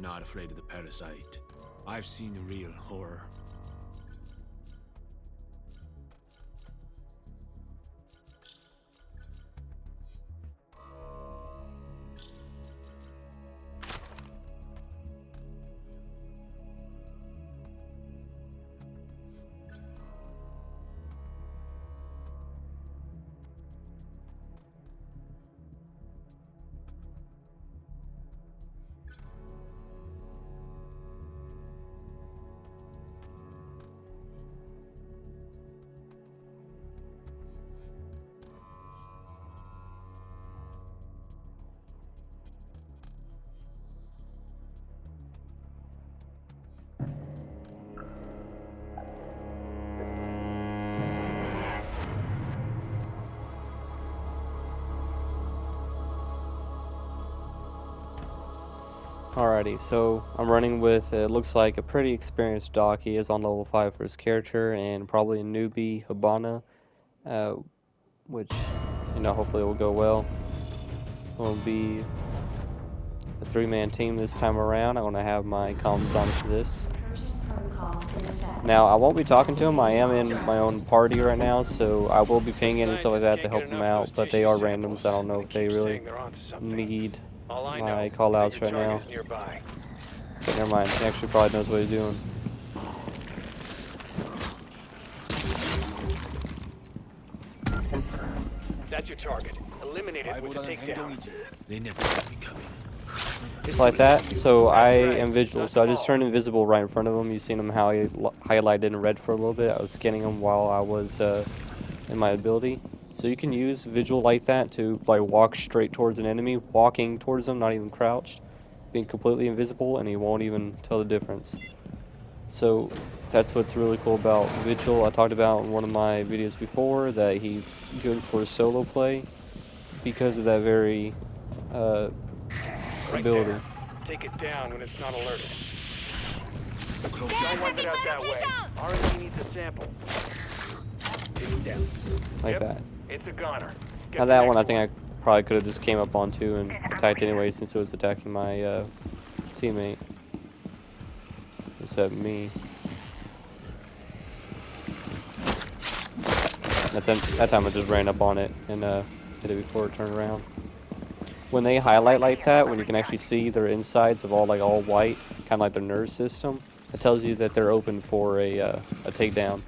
not afraid of the parasite. I've seen real horror. Alrighty, so I'm running with, it looks like a pretty experienced doc. He is on level 5 for his character, and probably a newbie, Habana, uh, which, hopefully will go well. Will be a 3-man team this time around. I'm going to have my comms on for this. Now, I won't be talking to him. I am in my own party right now, so I will be pinging and stuff like that to help them out, but they are randoms. I don't know if they really need my call-outs right now. But never mind, he actually probably knows what he's doing. That's your target. Eliminate it with a takedown. They never saw me coming. Just like that. So I am visual, so I just turned invisible right in front of him. You've seen him how he highlighted in red for a little bit. I was scanning him while I was in my ability. So you can use visual like that to walk straight towards an enemy, walking towards them, not even crouched, being completely invisible, and he won't even tell the difference. So that's what's really cool about Vigil. I talked about in one of my videos before that he's good for solo play because of that very ability. Take it down when it's not alerted. Don't wipe it out that way. R&D needs a sample. Take it down. Like that. It's a goner. Now that one I think I probably could have just came up onto and attacked anyway since it was attacking my teammate. Except me. That time I just ran up on it and hit it before it turned around. When they highlight like that, when you can actually see their insides of all white, kind of like their nerve system, it tells you that they're open for a takedown.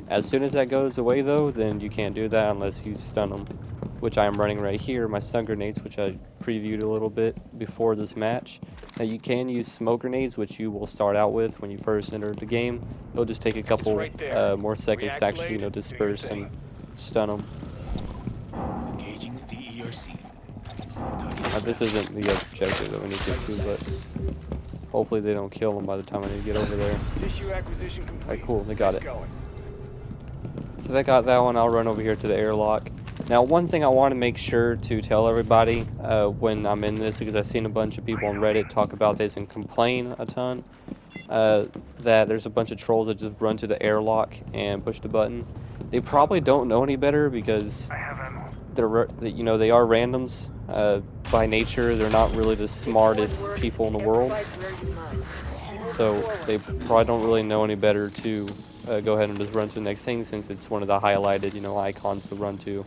As soon as that goes away though, then you can't do that unless you stun them, which I am running right here, my stun grenades, which I previewed a little bit before this match. Now you can use smoke grenades, which you will start out with when you first enter the game. It'll just take a couple more seconds to actually, disperse and stun them. Engaging the ERC. This isn't the objective that we need to get to, but hopefully they don't kill them by the time I need to get over there. Alright, cool, they got it. So they got that one. I'll run over here to the airlock. Now, one thing I want to make sure to tell everybody when I'm in this, because I've seen a bunch of people on Reddit talk about this and complain a ton, that there's a bunch of trolls that just run to the airlock and push the button. They probably don't know any better because they are randoms by nature. They're not really the smartest people in the world, so they probably don't really know any better to go ahead and just run to the next thing, since it's one of the highlighted icons to run to.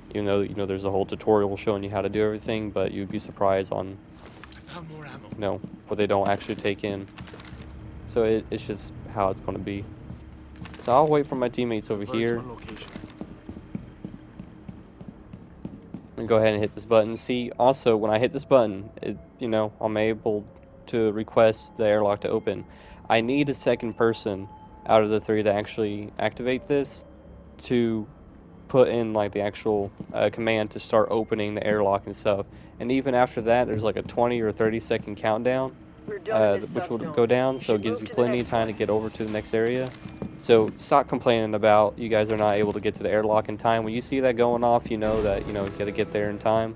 Even though there's a whole tutorial showing you how to do everything, but you'd be surprised on what they don't actually take in. So it's just how it's going to be. So I'll wait for my teammates over here and go ahead and hit this button. See, also when I hit this button, I'm able to request the airlock to open. I need a second person out of the 3 to actually activate this to put in the actual command to start opening the airlock and stuff. And even after that, there's like a 20 or 30 second countdown which will go down, so it gives you plenty of time to get over to the next area. So stop complaining about you guys are not able to get to the airlock in time. When you see that going off, you know that you got to get there in time.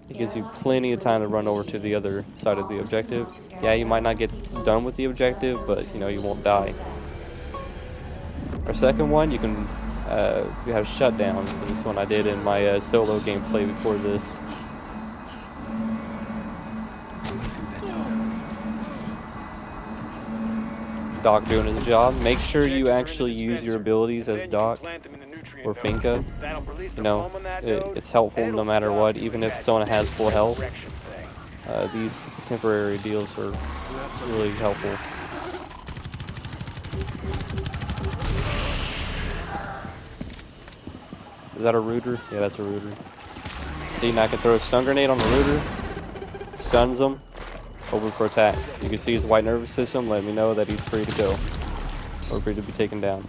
It gives you plenty of time to run over to the other side of the objective. Yeah, you might not get done with the objective, but you won't die. Our second one, you can we have shutdowns. So this one I did in my solo gameplay before this. Doc doing his job. Make sure you Injectors are in the actually use your dispenser, abilities and as then you can Doc plant them in the nutrient or node. Finka. That'll release You the know, foam on that node, it's helpful and no it'll matter stop what, you even with if that someone has full red health. direction thing. These temporary deals are really helpful. Is that a rooter? Yeah, that's a rooter. See, now I can throw a stun grenade on the rooter, stuns him, open for attack. You can see his white nervous system let me know that he's free to go, or free to be taken down.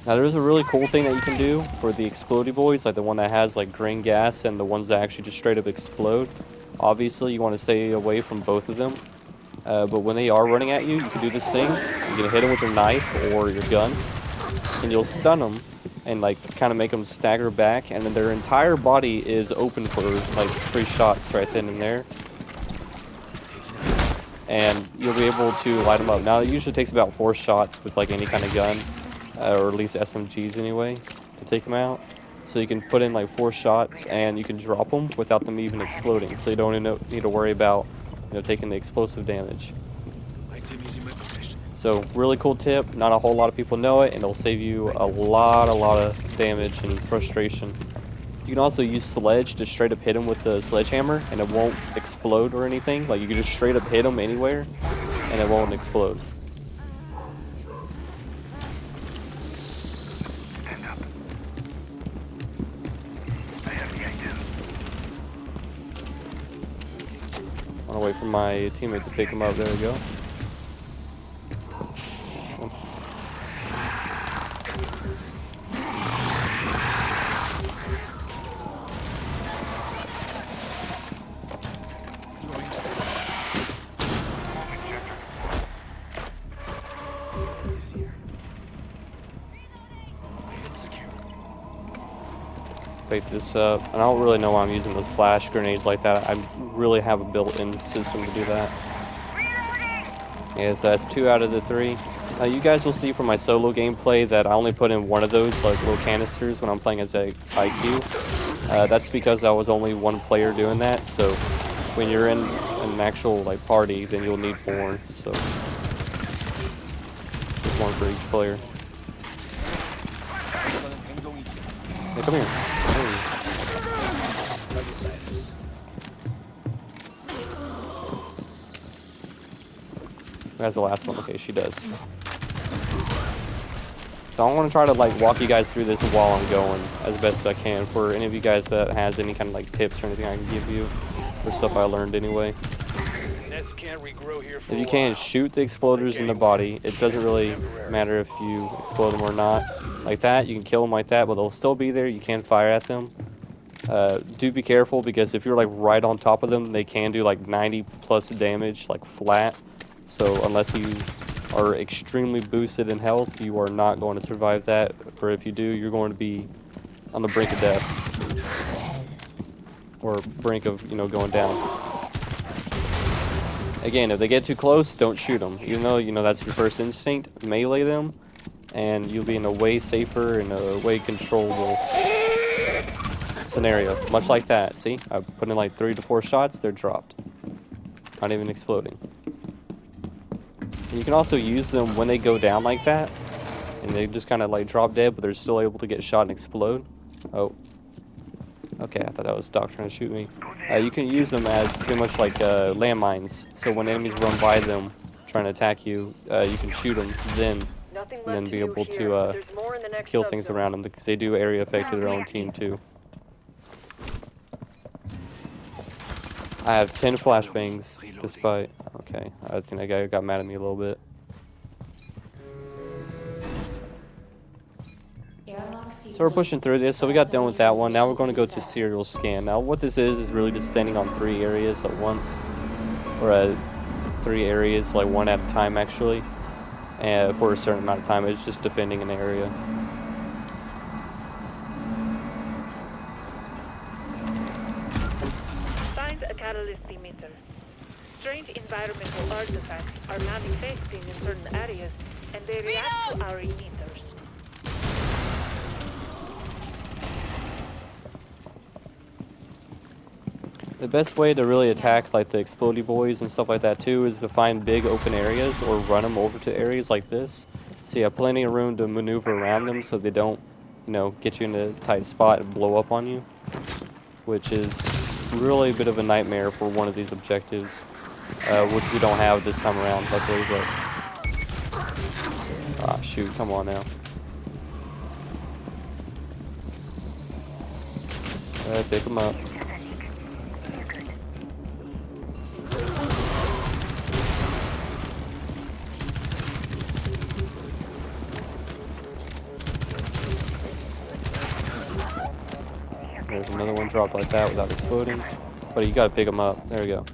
Now there's a really cool thing that you can do for the explodey boys, like the one that has like green gas and the ones that actually just straight up explode. Obviously you want to stay away from both of them, but when they are running at you, you can do this thing. You can hit them with your knife or your gun, and you'll stun them and like kind of make them stagger back, and then their entire body is open for like 3 shots right then and there. And you'll be able to light them up. Now it usually takes about 4 shots with like any kind of gun, or at least SMGs anyway, to take them out. So you can put in like 4 shots and you can drop them without them even exploding. So you don't need to worry about, you know, taking the explosive damage. So really cool tip. Not a whole lot of people know it, and it'll save you a lot of damage and frustration. You can also use sledge to straight up hit them with the sledgehammer, and it won't explode or anything. Like you can just straight up hit them anywhere, and it won't explode. I'm gonna wait for my teammate to pick him up. There we go. Pick this up, and I don't really know why I'm using those flash grenades like that. I really have a built-in system to do that. Yeah, so that's 2 out of the 3. You guys will see from my solo gameplay that I only put in 1 of those like little canisters when I'm playing as a IQ. That's because I was only 1 player doing that. So when you're in an actual like party, then you'll need more. So just 1 for each player. Hey, come here. Hey. Who has the last one? Okay, she does. So I want to try to like walk you guys through this while I'm going as best as I can. For any of you guys that has any kind of like tips or anything I can give you, or stuff I learned anyway. If you can, shoot the exploders in the body. It doesn't really matter if you explode them or not. Like that, you can kill them like that, but they'll still be there. You can fire at them. Do be careful, because if you're like right on top of them, they can do like 90+ damage, like flat. So unless you are extremely boosted in health, you are not going to survive that. Or if you do, you're going to be on the brink of death, or brink of, you know, going down. Again, if they get too close, don't shoot them. Even though, you know, that's your first instinct, melee them, and you'll be in a way safer and a way controllable scenario. Much like that. See, I put in like 3 to 4 shots, they're dropped. Not even exploding. And you can also use them when they go down like that, and they just kind of like drop dead, but they're still able to get shot and explode. Oh. Okay, I thought that was Doc trying to shoot me. You can use them as pretty much like landmines. So when enemies run by them trying to attack you, you can shoot them then, and then be able to kill things around them, because they do area effect to their own team too. I have 10 flashbangs, despite... Okay, I think that guy got mad at me a little bit. So we're pushing through this, so we got done with that one. Now we're going to go to serial scan. Now what this is really just standing on 3 areas at once, or 3 areas, like 1 at a time actually, and for a certain amount of time. It's just defending an area. Find a catalyst emitter. Strange environmental artifacts are manifesting in certain areas, and they react to our emitters. The best way to really attack like the explodey boys and stuff like that too is to find big open areas or run them over to areas like this. So you have plenty of room to maneuver around them so they don't, you know, get you in a tight spot and blow up on you. Which is really a bit of a nightmare for one of these objectives, which we don't have this time around, luckily, but... Ah, shoot, come on now. Pick them up. There's another one dropped like that without exploding. But you gotta pick them up. There we go.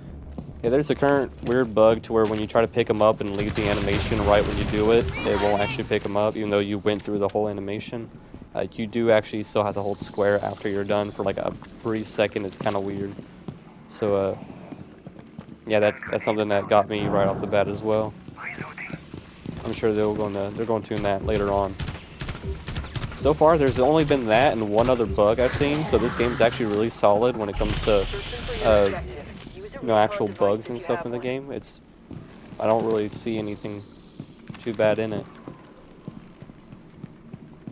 Yeah, there's a current weird bug to where when you try to pick them up and leave the animation right when you do it, it won't actually pick them up, even though you went through the whole animation. You do actually still have to hold square after you're done for like a brief second. It's kind of weird. So, yeah, that's something that got me right off the bat as well. I'm sure they're going to tune that later on. So far, there's only been that and one other bug I've seen, so this game's actually really solid when it comes to, you know, actual bugs and stuff in the game. I don't really see anything too bad in it.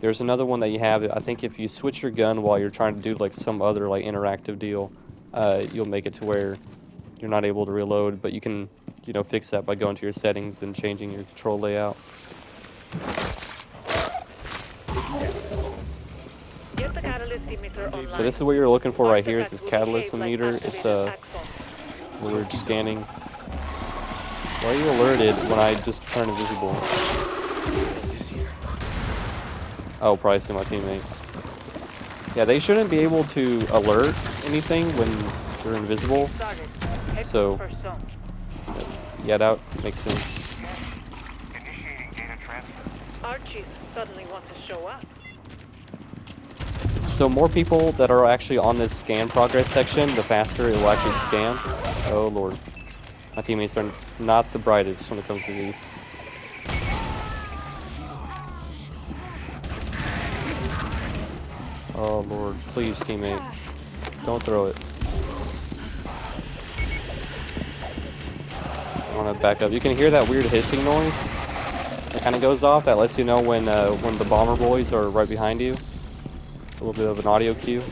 There's another one that you have, I think if you switch your gun while you're trying to do like some other like interactive deal, you'll make it to where you're not able to reload, but you can, you know, fix that by going to your settings and changing your control layout. So this is what you're looking for right here, is this catalyst emitter. It's we're scanning. Why are you alerted when I just turn invisible? Oh, probably see my teammate. Yeah, they shouldn't be able to alert anything when they're invisible. So, yeah, that makes sense. Archie suddenly wants to show up. So more people that are actually on this scan progress section, the faster it will actually scan. Oh lord. My teammates are not the brightest when it comes to these. Oh lord, please teammate. Don't throw it. I want to back up. You can hear that weird hissing noise. It kind of goes off. That lets you know when the bomber boys are right behind you. A little bit of an audio cue.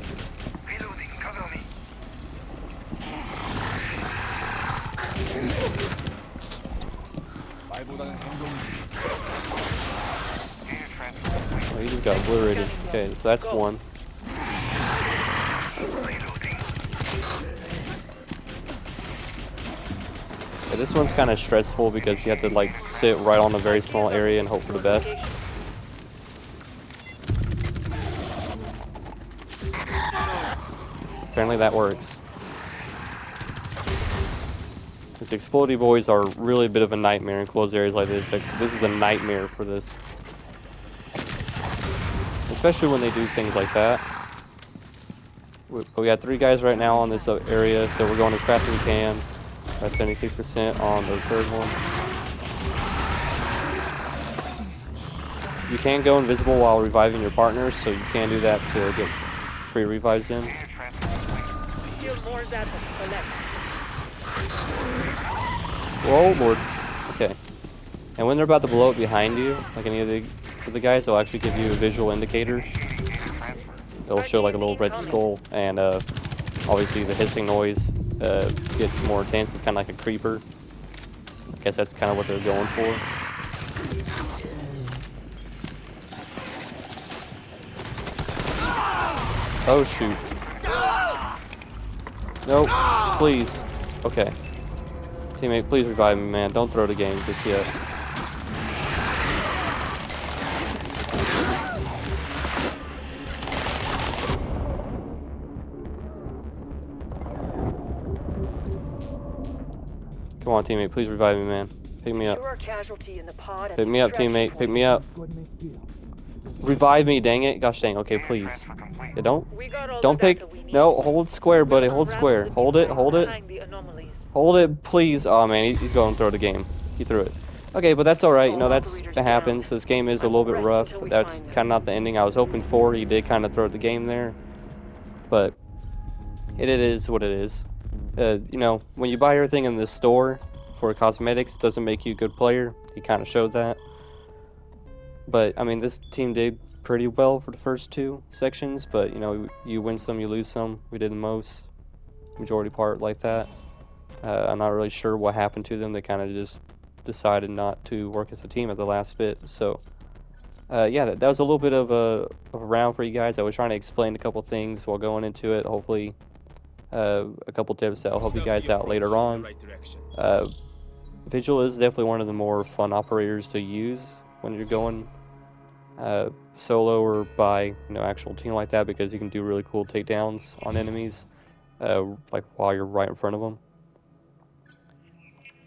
Oh, you just got obliterated. Okay, so that's one. Yeah, this one's kind of stressful because you have to like sit right on a very small area and hope for the best. Apparently that works. These explodey boys are really a bit of a nightmare in closed areas like this. Like, this is a nightmare for this. Especially when they do things like that. We got 3 guys right now on this area, so we're going as fast as we can. At 76% on the third one. You can go invisible while reviving your partners, so you can do that to get free revives in. Oh lord. Okay. And when they're about to blow up behind you, like any of the guys, they'll actually give you a visual indicator. It'll show like a little red skull, and obviously the hissing noise gets more intense. It's kind of like a creeper. I guess that's kind of what they're going for. Oh shoot. Nope, please. Okay. Teammate, please revive me, man. Don't throw the game just yet. Come on, teammate, please revive me, man. Pick me up. Pick me up, teammate. Pick me up. Revive me, dang it. Gosh dang, okay, please. Yeah, don't pick. No, hold square, buddy. Hold square. Hold it, hold it. Hold it, please. Oh man, he's going to throw the game. He threw it. Okay, but that's alright. You know, that happens. This game is a little bit rough. That's kind of not the ending I was hoping for. He did kind of throw the game there. But it is what it is. You know, when you buy everything in the store for cosmetics, doesn't make you a good player. He kind of showed that. But I mean, this team did pretty well for the first two sections. But you know, you win some, you lose some. We did the most majority part like that. I'm not really sure what happened to them. They kind of just decided not to work as a team at the last bit. So yeah, that was a little bit of a round for you guys. I was trying to explain a couple things while going into it. Hopefully, a couple tips that will help you guys out later on. Vigil is definitely one of the more fun operators to use when you're going solo or by, you know, actual team like that, because you can do really cool takedowns on enemies like while you're right in front of them.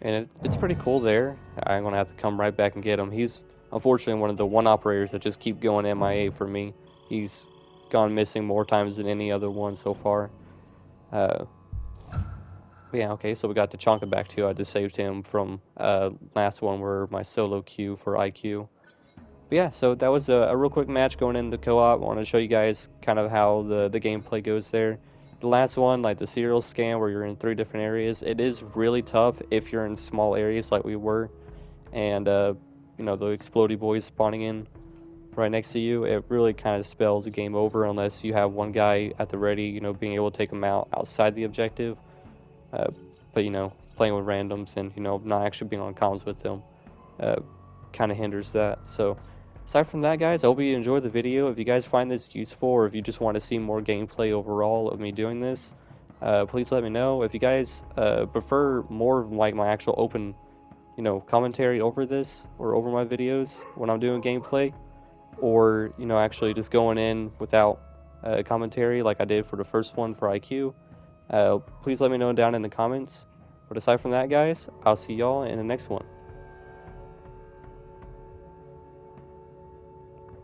And it's pretty cool there. I'm gonna have to come right back and get him. He's unfortunately one of the one operators that just keep going MIA for me. He's gone missing more times than any other one so far. But yeah, okay, so we got Tachanka back too. I just saved him from last one where my solo queue for IQ. But yeah, so that was a real quick match going into co-op. I want to show you guys kind of how the gameplay goes there. The last one, like the serial scan where you're in 3 different areas, it is really tough if you're in small areas like we were. And, you know, the explodey boys spawning in right next to you, it really kind of spells game over unless you have one guy at the ready, you know, being able to take them out outside the objective. But, you know, playing with randoms and, you know, not actually being on comms with them kind of hinders that. So aside from that, guys, I hope you enjoyed the video. If you guys find this useful, or if you just want to see more gameplay overall of me doing this, please let me know. If you guys prefer more of like my actual open, you know, commentary over this or over my videos when I'm doing gameplay, or, you know, actually just going in without commentary like I did for the first one for IQ, please let me know down in the comments. But aside from that, guys, I'll see y'all in the next one.